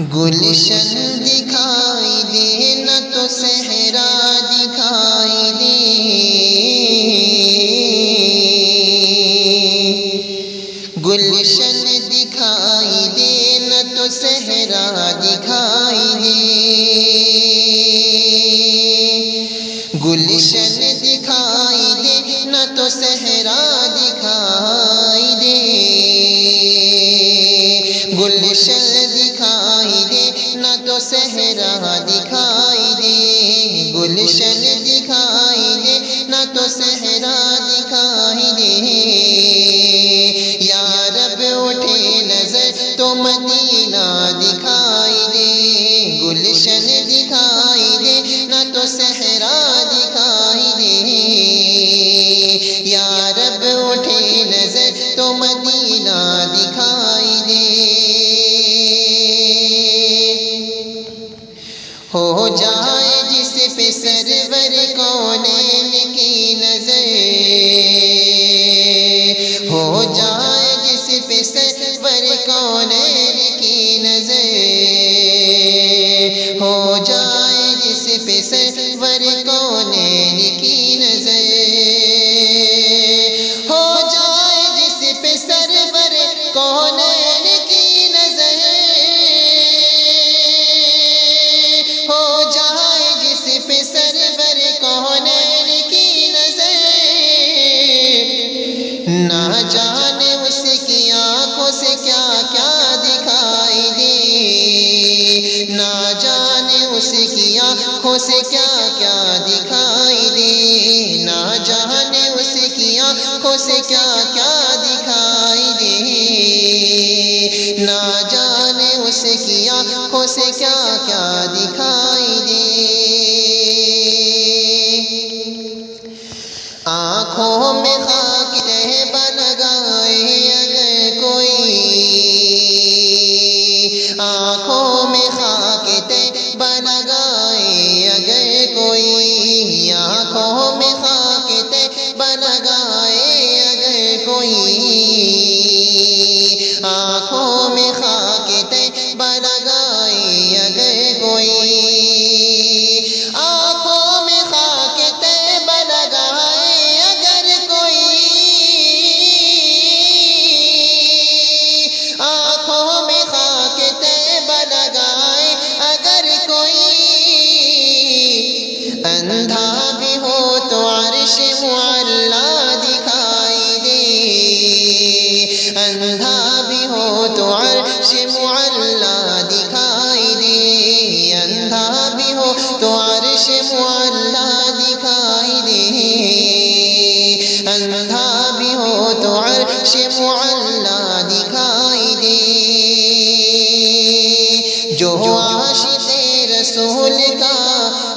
گلشن دکھائی دے نہ تو صحرا دکھائی دے، گلشن دکھائی دے نہ تو صحرا دکھائی دے، گلشن دکھائی دے نہ تو صحرا دکھائی دے، گلشن دکھائی دے نہ تو صحرا دکھائی دے، گلشن دکھائی دے نہ تو صحرا دکھائی دے، یا رب اٹھے نظر تو مدینہ دکھائی دے، گلشن دکھائی دے نہ تو صحرا دکھائی دے، یا رب اٹھے نظر تو مدینہ دکھائی دے، ہو جائے جس پہ سرور کونین کی نظر، ہو جائے جس پہ سرور کونین کی نظر، ہو جائے جس پہ سرور کونین کی نظر، ہو جائے جس پہ سرور کونین کی نظر، ہو جائے جس پہ سرور کونین کی نظر، نہ جانے اس کی آنکھوں سے کیا کیا دکھائی دے، نہ جانے اس کی آنکھوں سے کیا کیا دکھائی دے، نہ جانے اس کی آنکھوں سے کیا کیا دکھائی دے، نہ جانے اس کی آنکھوں سے کیا کیا دکھائی دے، آنکھوں میں خاک تہبہ لگائے اگر کوئی، آنکھوں میں خاک تہبہ لگائے اگر کوئی، آنکھوں میں خاک تہبہ لگائے اگر کوئی، آنکھوں میں خاک تہبہ لگائے اگر کوئی، آنکھوں میں خاک تہبہ لگائے اگر کوئی، آنکھوں میں خاک تہبہ لگائے اگر کوئی، اندھا بھی ہو تو عرش معلا دکھائی دے، اندھا بھی ہو تو عرش معلا دکھائی دے، اندھا بھی ہو تو عرش معلا دکھائی دے، اندھا بھی ہو تو عرش معلا دکھائی دے، جو عاشق رسول کا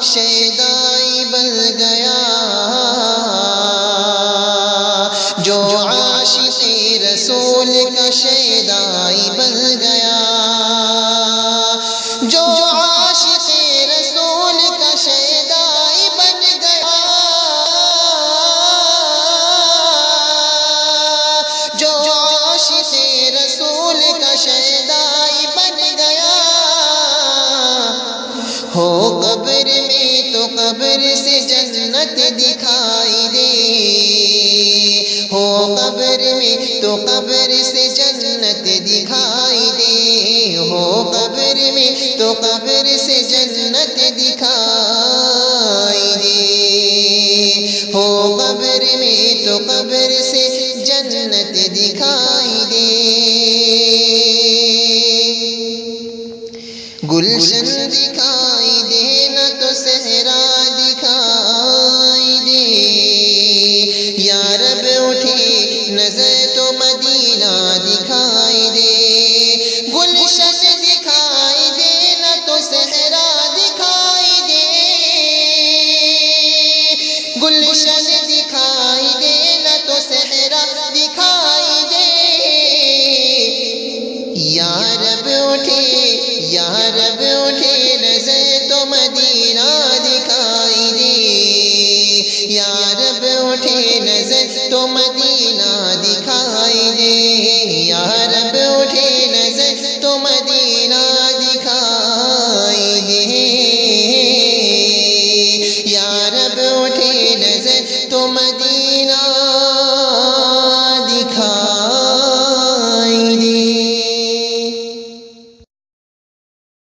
شیدائی بن گیا، جو عاشق رسول کا شیدائی بن گیا، جو عاشق رسول کا شیدائی بن گیا، جو عاشق رسول کا شیدائی بن گیا، ہو قبر میں تو قبر سے جنت دکھائی دے، ہو قبر میں تو قبر سے جنت دکھائی دے، ہو قبر میں تو قبر سے جنت دکھائی دے، ہو قبر میں تو قبر سے جنت دکھائی دے، گلشن دکھائی دے نہ تو صحرا دکھائی دے، یا رب اٹھے نظر تو مدینہ دکھائی دے، گلشن دکھائی دے نہ تو صحرا دکھائی دے، گلشن دکھائی دے نہ تو صحرا دکھائی دے، یا رب اٹھے، یا رب اٹھے نظر تو مدینہ دکھائی دے، یا رب اٹھے نظر تو مدینہ دکھائی دے، یا رب اٹھے نظر تو مدینہ دکھائی جب اٹھی نظر تو مدینہ